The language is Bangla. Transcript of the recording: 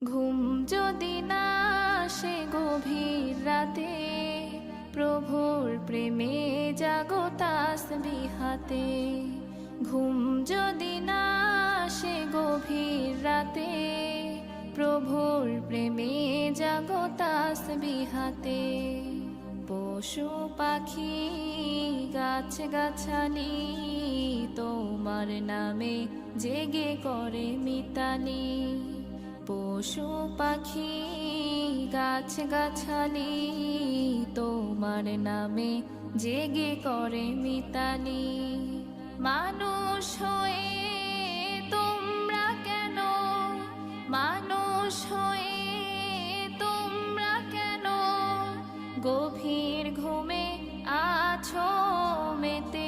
ঘুম যদি না আসে গভীর রাতে, প্রভুর প্রেমে জাগো তাসবিহাতে। ঘুম যদি না আসে গভীর রাতে, প্রভুর প্রেমে জাগো তাসবিহাতে। পশু পাখি গাছ গাছালি তোমার নামে জেগে করে মিতালি। পশু পাখি গাছ গাছালি তোমার নামে জেগে করে মিতালি। মানুষ হয়ে তোমরা কেন, মানুষ হয়ে তোমরা কেন গভীর ঘুমে আছো মেতে।